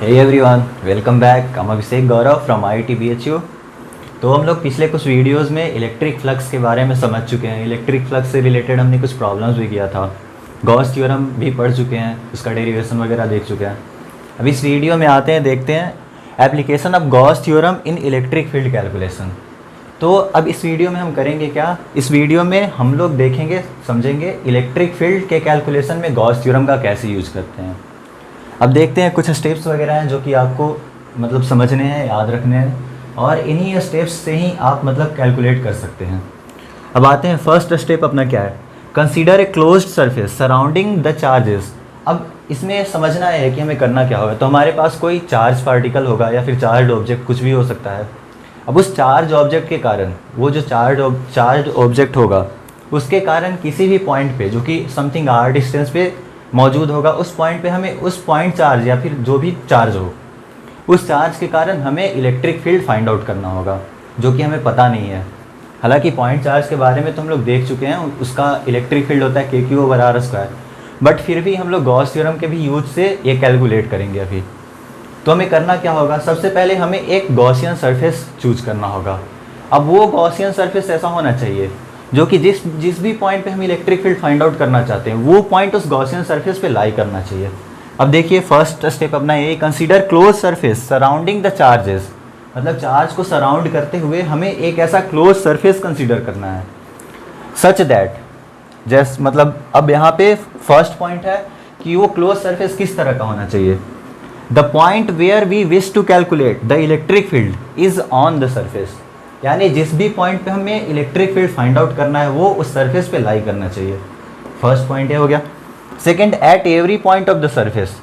Hey everyone, welcome back. I'm Abhishek Gaurav from IIT BHU। तो हम लोग पिछले कुछ वीडियोस में इलेक्ट्रिक फ्लक्स के बारे में समझ चुके हैं। इलेक्ट्रिक फ्लक्स से रिलेटेड हमने कुछ प्रॉब्लम्स भी किया था, गॉस थ्योरम भी पढ़ चुके हैं, उसका डेरिवेशन वगैरह देख चुके हैं। अब इस वीडियो में आते हैं, देखते हैं application of Gauss theorem in electric field calculation. तो अब इस वीडियो में हम करेंगे क्या, इस वीडियो में हम लोग देखेंगे, समझेंगे इलेक्ट्रिक फील्ड के कैलकुलेशन में गॉस थ्योरम का कैसे यूज़ करते हैं। अब देखते हैं, कुछ स्टेप्स वगैरह हैं जो कि आपको मतलब समझने हैं, याद रखने हैं, और इन्हीं स्टेप्स से ही आप मतलब कैलकुलेट कर सकते हैं। अब आते हैं, फर्स्ट स्टेप अपना क्या है, consider a closed surface surrounding the charges. अब इसमें समझना है कि हमें करना क्या होगा। तो हमारे पास कोई चार्ज पार्टिकल होगा या फिर चार्ज ऑब्जेक्ट, कुछ भी हो सकता है। अब उस चार्ज ऑब्जेक्ट के कारण, वो जो चार्ज ऑब्जेक्ट होगा उसके कारण किसी भी पॉइंट पे जो कि समथिंग r डिस्टेंस पे मौजूद होगा, उस पॉइंट पे हमें उस पॉइंट चार्ज या फिर जो भी चार्ज हो, उस चार्ज के कारण हमें इलेक्ट्रिक फील्ड फाइंड आउट करना होगा, जो कि हमें पता नहीं है। हालांकि पॉइंट चार्ज के बारे में तो हम लोग देख चुके हैं, उसका इलेक्ट्रिक फील्ड होता है KQ/r², बट फिर भी हम लोग गॉस थ्योरम के भी यूज से ये कैलकुलेट करेंगे अभी। तो हमें करना क्या होगा, सबसे पहले हमें एक गॉसियन सरफेस चूज करना होगा। अब वो गॉसियन सरफेस ऐसा होना चाहिए जो कि जिस भी पॉइंट पे हम इलेक्ट्रिक फील्ड फाइंड आउट करना चाहते हैं, वो पॉइंट उस गॉसियन सरफेस पे लाई करना चाहिए। अब देखिए, फर्स्ट स्टेप अपना ये, consider close surface surrounding the charges. मतलब चार्ज को सराउंड करते हुए हमें एक ऐसा क्लोज सरफेस कंसीडर करना है, सच दैट जैस मतलब अब यहाँ पे फर्स्ट पॉइंट है कि वो क्लोज सरफेस किस तरह का होना चाहिए। The point where we wish to calculate the electric field is on the surface. यानी जिस भी पॉइंट पे हमें इलेक्ट्रिक फील्ड फाइंड आउट करना है वो उस सरफेस पे लाई करना चाहिए। फर्स्ट पॉइंट ये हो गया। Second, at every point of the surface,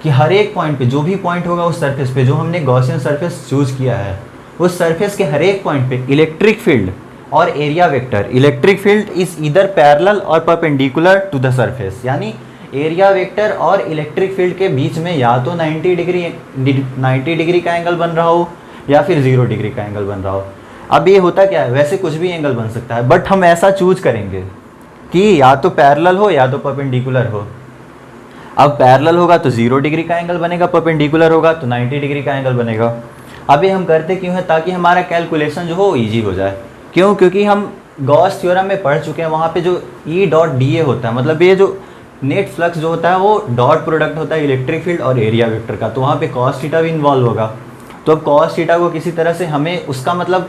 कि हर एक पॉइंट पे, जो भी पॉइंट होगा उस सरफेस पे, जो हमने गॉसियन सरफेस चूज किया है, उस सरफेस के हर एक पॉइंट पे इलेक्ट्रिक फील्ड और area vector, electric field is either parallel और परपेंडिकुलर टू द सरफेस। यानी एरिया वेक्टर और इलेक्ट्रिक फील्ड के बीच में या तो 90 डिग्री का एंगल बन रहा हो या फिर 0 डिग्री का एंगल बन रहा हो। अब ये होता क्या है, वैसे कुछ भी एंगल बन सकता है, बट हम ऐसा चूज करेंगे कि या तो पैरेलल हो या तो परपेंडिकुलर हो। अब पैरेलल होगा तो 0 डिग्री का एंगल बनेगा, परपेंडिकुलर होगा तो 90 डिग्री का एंगल बनेगा। अब ये हम करते क्यों है, ताकि हमारा कैलकुलेशन जो हो ईजी हो जाए। क्यों? क्योंकि हम गॉस थ्योरम में पढ़ चुके हैं, वहाँ पे जो E.dA होता है, मतलब ये जो नेट फ्लक्स जो होता है वो डॉट प्रोडक्ट होता है इलेक्ट्रिक फील्ड और एरिया वेक्टर का, तो वहाँ पे cos थीटा भी इन्वॉल्व होगा। तो अब cos थीटा को किसी तरह से हमें उसका मतलब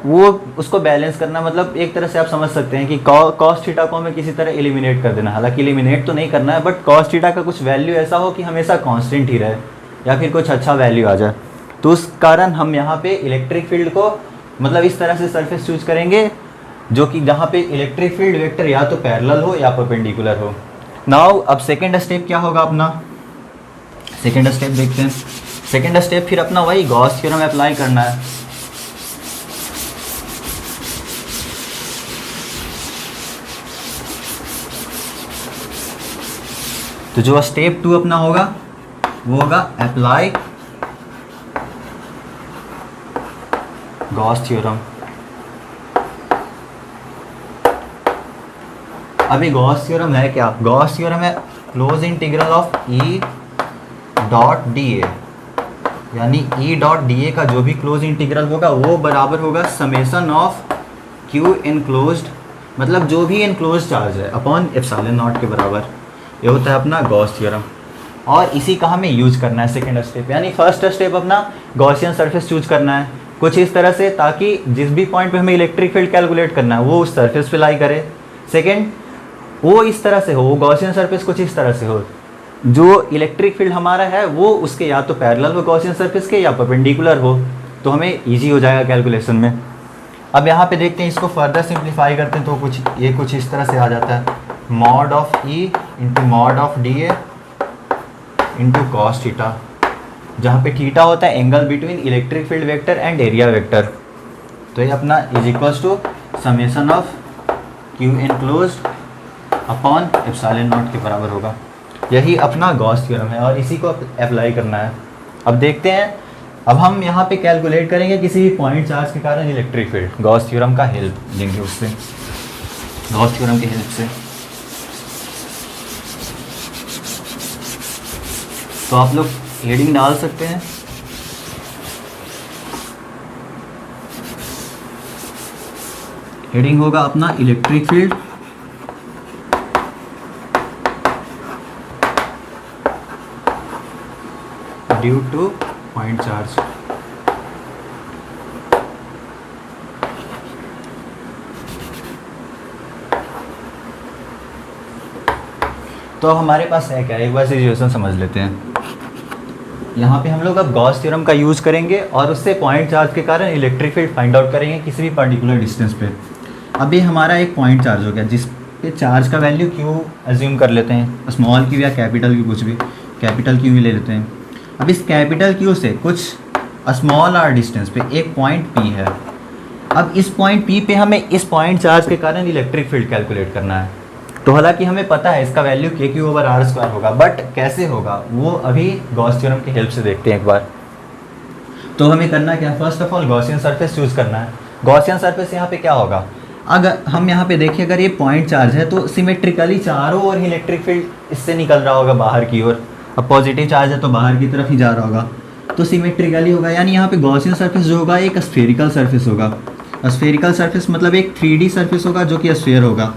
वो उसको बैलेंस करना, मतलब एक तरह से आप समझ सकते हैं कि cos थीटा को हमें किसी तरह एलिमिनेट कर देना। हालांकि एलिमिनेट तो नहीं करना है, बट cos थीटा का कुछ वैल्यू ऐसा हो कि हमेशा कांस्टेंट ही रहे या फिर कुछ अच्छा वैल्यू आ जाए। तो उस कारण हम यहाँ पे इलेक्ट्रिक फील्ड को मतलब इस तरह से सरफेस चूज करेंगे जो कि जहाँ पे इलेक्ट्रिक फील्ड वेक्टर या तो पैरेलल हो या परपेंडिकुलर हो। नाउ अब सेकेंड स्टेप क्या होगा अपना, सेकेंड स्टेप देखते हैं। सेकेंड स्टेप फिर अपना वही गॉस थ्योरम अप्लाई करना है। तो जो स्टेप 2 अपना होगा वो होगा अप्लाई गॉस थ्योरम। अभी गॉस थ्योरम है क्या, गॉस थ्योरम है क्लोज इंटीग्रल ऑफ E.dA, यानी E.dA का जो भी क्लोज इंटीग्रल होगा वो बराबर होगा समेशन ऑफ Q इनक्लोज्ड, मतलब जो भी इनक्लोज चार्ज है, अपॉन एप्सिलॉन नॉट के बराबर। ये होता है अपना गॉस थ्योरम, और इसी का हमें यूज करना है सेकेंड स्टेप। यानी फर्स्ट स्टेप अपना गॉसियन सरफेस चूज करना है कुछ इस तरह से, ताकि जिस भी पॉइंट पे हमें इलेक्ट्रिक फील्ड कैलकुलेट करना है वो उस सरफेस पे लाई करे। सेकेंड, वो इस तरह से हो, वो गॉसियन सरफेस कुछ इस तरह से हो, जो इलेक्ट्रिक फील्ड हमारा है वो उसके या तो पैरेलल हो गॉसियन सरफेस के या परपेंडिकुलर हो, तो हमें इजी हो जाएगा कैलकुलेशन में। अब यहाँ पे देखते हैं, इसको फर्दर सिंप्लीफाई करते हैं तो ये कुछ इस तरह से आ जाता है, mod of E into mod of DA into cos theta, जहाँ पे थीटा होता है angle between electric field vector and area vector. तो ये अपना is equals to summation of Q enclosed upon epsilon naught के बराबर होगा। यही अपना गॉस थ्योरम है और इसी को अप्लाई करना है। अब देखते हैं, अब हम यहाँ पे कैलकुलेट करेंगे किसी भी पॉइंट चार्ज के कारण इलेक्ट्रिक फील्ड, गॉस थ्योरम का हेल्प लेंगे उससे, गॉस थ्योरम की हेल्प से। तो आप लोग हेडिंग डाल सकते हैं। हेडिंग होगा अपना electric field due two point charge. तो हमारे पास है क्या, एक बार सिचुएशन समझ लेते हैं। यहाँ पे हम लोग अब गॉस थ्योरम का यूज़ करेंगे और उससे पॉइंट चार्ज के कारण इलेक्ट्रिक फील्ड फाइंड आउट करेंगे किसी भी पर्टिकुलर डिस्टेंस पे। अब ये हमारा एक पॉइंट चार्ज हो गया जिस पे चार्ज का वैल्यू क्यू एज्यूम कर लेते हैं, स्मॉल क्यू या कैपिटल क्यू, कुछ भी, कैपिटल क्यू ही ले लेते हैं। अब इस कैपिटल क्यू से कुछ स्मॉल आर डिस्टेंस पे एक पॉइंट पी है। अब इस पॉइंट पी पे हमें इस पॉइंट चार्ज के कारण इलेक्ट्रिक फील्ड कैलकुलेट करना है। तो हालांकि हमें पता है इसका वैल्यू के क्यू ओवर आर स्क्वायर होगा, बट कैसे होगा वो अभी गॉस थ्योरम की हेल्प से देखते हैं एक बार। तो हमें करना क्या, first of all Gaussian surface choose करना है। गॉसियन सरफेस यहाँ पे क्या होगा, अगर हम यहाँ पे देखिए अगर ये पॉइंट चार्ज है तो सिमेट्रिकली चारों ओर ही इलेक्ट्रिक फील्ड इससे निकल रहा होगा बाहर की ओर। अब पॉजिटिव चार्ज है तो बाहर की तरफ ही जा रहा होगा, तो सिमेट्रिकली होगा। यानी यहाँ पे गॉसियन सरफेस जो होगा एक स्फेरिकल सरफेस होगा। स्फेरिकल सरफेस मतलब एक 3D सरफेस होगा जो कि स्फेयर होगा।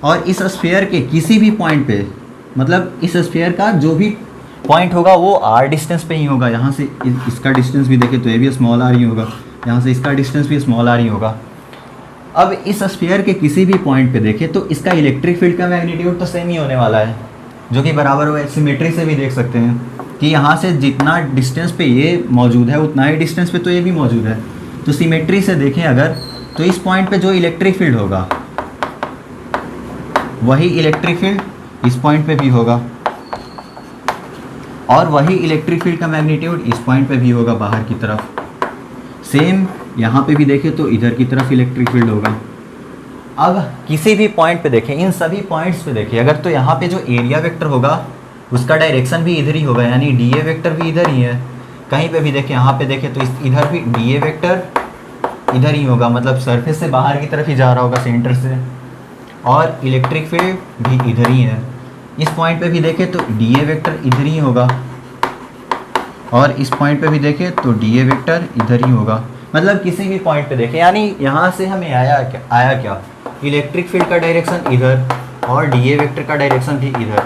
और इस स्फेयर के किसी भी पॉइंट पे, मतलब इस स्फेयर का जो भी पॉइंट होगा वो आर डिस्टेंस पे ही होगा। यहाँ से इसका डिस्टेंस भी देखें तो ये भी स्मॉल आर ही होगा, यहाँ से इसका डिस्टेंस भी स्मॉल आर ही होगा। अब इस स्फेयर के किसी भी पॉइंट पे देखें तो इसका इलेक्ट्रिक फील्ड का मैग्नीट्यूड तो सेम ही होने वाला है, जो कि बराबर होगा। सिमेट्री से भी देख सकते हैं कि यहाँ से जितना डिस्टेंस पे ये मौजूद है उतना ही डिस्टेंस पे तो ये भी मौजूद है। तो सिमेट्री से देखें अगर, तो इस पॉइंट पे जो इलेक्ट्रिक फील्ड होगा वही इलेक्ट्रिक फील्ड इस पॉइंट पे भी होगा, और वही इलेक्ट्रिक फील्ड का मैग्नीट्यूड इस पॉइंट पे भी होगा बाहर की तरफ। सेम यहाँ पे भी देखें तो इधर की तरफ इलेक्ट्रिक फील्ड होगा। अब किसी भी पॉइंट पे देखें, इन सभी पॉइंट्स पे देखिए अगर, तो यहाँ पे जो एरिया वेक्टर होगा उसका डायरेक्शन भी इधर ही होगा, यानी डी ए वेक्टर भी इधर ही है। कहीं पे भी देखें, यहाँ पे देखें तो इधर भी डी ए वेक्टर इधर ही होगा, मतलब सरफेस से बाहर की तरफ ही जा रहा होगा सेंटर से, और इलेक्ट्रिक फील्ड भी इधर ही है। इस पॉइंट पे भी देखें तो डी ए वेक्टर इधर ही होगा, और इस पॉइंट पे भी देखें तो डी ए वेक्टर इधर ही होगा। मतलब किसी भी पॉइंट पे देखें, यानी यहाँ से हमें आया क्या इलेक्ट्रिक फील्ड का डायरेक्शन इधर और डी ए वेक्टर का डायरेक्शन भी इधर।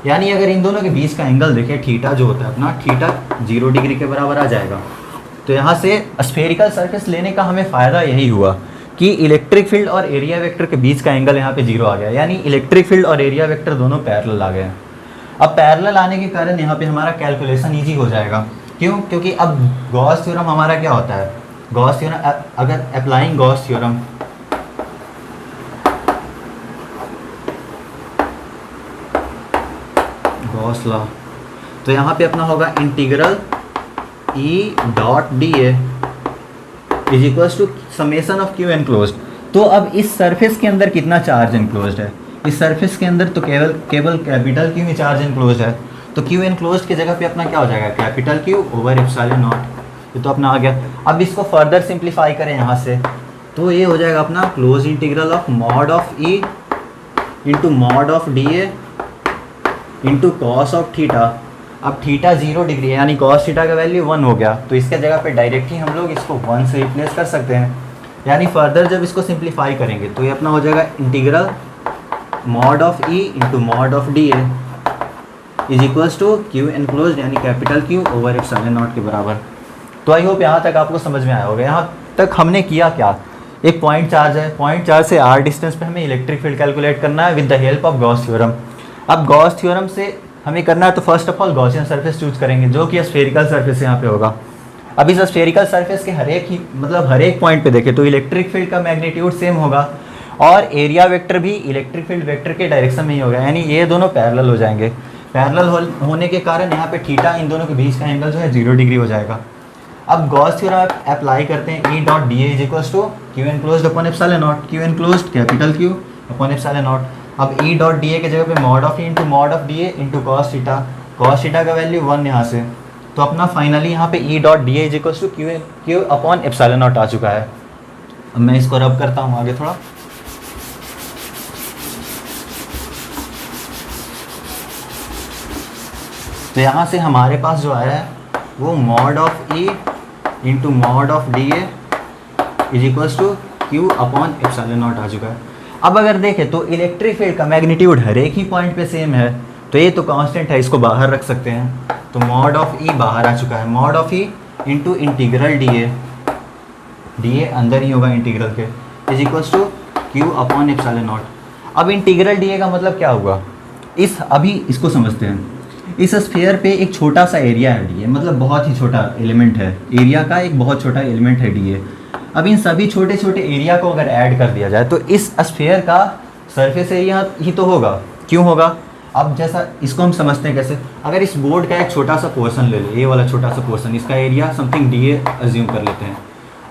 यानी अगर इन दोनों के बीच का एंगल देखें, थीटा जो होता है अपना, थीटा 0 डिग्री के बराबर आ जाएगा। तो यहाँ से स्फेरिकल सरफेस लेने का हमें फ़ायदा यही हुआ कि इलेक्ट्रिक फील्ड और एरिया वेक्टर के बीच का एंगल यहाँ पे 0 आ गया, यानी इलेक्ट्रिक फील्ड और एरिया वेक्टर दोनों पैरेलल आ गए। अब पैरेलल आने के कारण यहाँ पे हमारा कैलकुलेशन ईजी हो जाएगा। क्यों? क्योंकि अब गॉस थ्योरम हमारा क्या होता है, गॉस थ्योरम अगर applying Gauss theorem, Gauss law, तो यहाँ पे अपना होगा integral E dot D A is equals to summation of Q enclosed. तो अब इस सरफेस के अंदर कितना चार्ज एनक्लोज्ड है, इस सरफेस के अंदर तो केवल कैपिटल क्यू में चार्ज एनक्लोज्ड है। तो क्यू एनक्लोज्ड की जगह पे अपना क्या हो जाएगा, capital Q over epsilon not. ये तो अपना आ गया। अब इसको फर्दर सिंप्लीफाई करें यहाँ से, तो ये हो जाएगा अपना close integral of mod of E into mod of D A into cos of theta. अब थीटा 0 डिग्री है, यानी कॉस थीटा का वैल्यू 1 हो गया, तो इसके जगह पे डायरेक्ट ही हम लोग इसको 1 से रिप्लेस कर सकते हैं। यानी फर्दर जब इसको सिंप्लीफाई करेंगे तो ये अपना हो जाएगा integral mod of E into mod of D A is equals to Q enclosed, यानी capital Q over epsilon naught के बराबर। तो आई होप यहाँ तक आपको समझ में आया होगा। यहाँ तक हमने किया क्या, एक पॉइंट चार्ज है, पॉइंट चार्ज से आर डिस्टेंस पे हमें इलेक्ट्रिक फील्ड कैलकुलेट करना है with the help of Gauss theorem. अब गॉस थ्योरम से हमें करना है तो first of all Gaussian surface choose करेंगे, जो कि स्फेरिकल सरफेस यहाँ पे होगा। अब इस स्फेरिकल सरफेस के हर एक पॉइंट पे देखें तो इलेक्ट्रिक फील्ड का मैग्नीट्यूड सेम होगा, और एरिया वेक्टर भी इलेक्ट्रिक फील्ड वेक्टर के डायरेक्शन में ही होगा, यानी ये दोनों पैरेलल हो जाएंगे। पैरेलल होने के कारण यहाँ पे थीटा, इन दोनों के बीच का एंगल जो है 0 डिग्री हो जाएगा। अब गॉस थ्योरम अप्लाई करते हैं, E dot D A is equals to Q enclosed upon epsilon naught, Q enclosed capital Q upon epsilon naught. अब ई डॉट डी ए के जगह पे mod of E into mod of D A into cos theta का value 1 यहाँ से, तो अपना finally यहाँ पे E dot D A is equals to Q upon epsilon naught आ चुका है। अब मैं इसको रब करता हूँ आगे थोड़ा। तो यहाँ से हमारे पास जो आया है वो mod of E into mod of D A is equals to Q upon epsilon naught आ चुका है। अब अगर देखें तो इलेक्ट्रिक फील्ड का मैग्नीट्यूड हर एक ही पॉइंट पे सेम है, तो ये तो कांस्टेंट है, इसको बाहर रख सकते हैं। तो मॉड ऑफ ई बाहर आ चुका है, mod of E into integral D A अंदर ही होगा इंटीग्रल के, is equals to Q upon epsilon naught. अब इंटीग्रल डी ए का मतलब क्या होगा, अभी इसको समझते हैं। इस स्फीयर पे एक छोटा सा एरिया है डी ए, मतलब बहुत ही छोटा एलिमेंट है, एरिया का एक बहुत छोटा एलिमेंट है डी ए। अब इन सभी छोटे छोटे एरिया को अगर ऐड कर दिया जाए तो इस स्फीयर का सरफेस एरिया ही तो होगा। क्यों होगा? अब जैसा इसको हम समझते हैं कैसे, अगर इस बोर्ड का एक छोटा सा पोर्शन ले ले, ये वाला छोटा सा पोर्शन, इसका area something D A assume कर लेते हैं,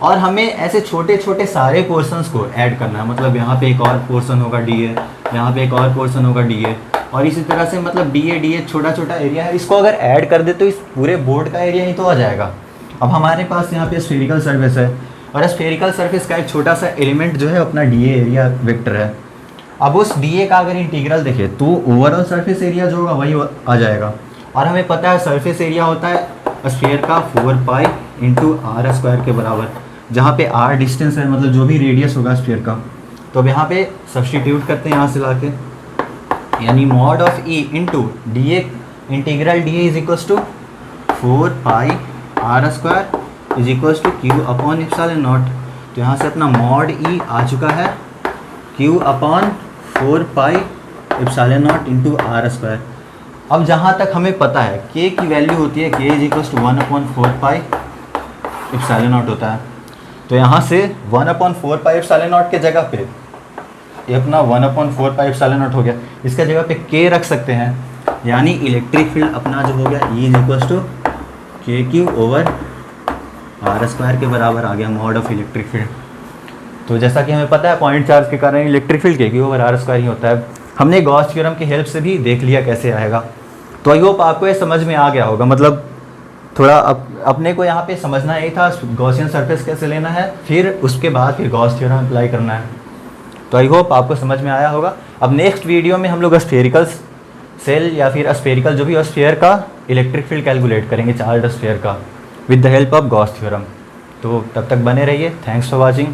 और हमें ऐसे छोटे छोटे सारे पोर्शंस को ऐड करना है। मतलब यहाँ पे एक और पोर्शन होगा डी ए, यहाँ पे एक और पोर्शन होगा डी ए, और इसी तरह से मतलब डी ए छोटा छोटा एरिया है, इसको अगर ऐड कर दे तो इस पूरे बोर्ड का एरिया ही तो आ जाएगा। अब हमारे पास यहाँ पे स्फेरिकल सरफेस है, और स्फेरिकल सरफेस का एक छोटा सा एलिमेंट जो है अपना डी ए एरिया वेक्टर है। अब उस डी ए का अगर इंटीग्रल देखें तो ओवरऑल सरफेस एरिया जो होगा वही आ जाएगा, और हमें पता है सरफेस एरिया होता है स्फीयर का 4 पाई इंटू आर स्क्वायर के बराबर, जहाँ पे आर डिस्टेंस है, मतलब जो भी रेडियस होगा स्फीयर का। तो अब यहाँ पे सब्सटीट्यूट करते हैं यहाँ से लाके, यानी mod of E into D A integral D A is equals to 4 pi R square is equals to Q upon epsilon naught. तो यहाँ से अपना मॉड ई आ चुका है Q upon 4 pi epsilon naught into R square. अब जहाँ तक हमें पता है के की वैल्यू होती है K is equals to 1/4 pi epsilon naught होता है। तो यहाँ से 1/4 पाई एप्सिलॉन नॉट के जगह पे ये अपना 1/4 पाई एप्सिलॉन नॉट हो गया, इसके जगह पे के रख सकते हैं, यानी इलेक्ट्रिक फील्ड अपना जो हो गया ई इज इक्वल्स टू के क्यू ओवर आर स्क्वायर के बराबर आ गया मॉड ऑफ इलेक्ट्रिक फील्ड। तो जैसा कि हमें पता है पॉइंट चार्ज के कारण इलेक्ट्रिक फील्ड के क्यू ओवर आर स्क्वायर ही होता है। हमने गॉस थ्योरम की हेल्प से भी देख लिया कैसे आएगा। तो आई होप आपको ये समझ में आ गया होगा, मतलब थोड़ा अपने को यहाँ पे समझना यही था गॉसियन सरफेस कैसे लेना है, फिर उसके बाद फिर गॉस थ्योरम अप्लाई करना है। तो आई होप आपको समझ में आया होगा। अब नेक्स्ट वीडियो में हम लोग स्फेरिकल सेल या फिर स्फेरिकल जो भी स्फीयर का इलेक्ट्रिक फील्ड कैलकुलेट करेंगे चार्ज स्फीयर का with the help of Gauss theorem. तो तब तक बने रहिए। Thanks for watching.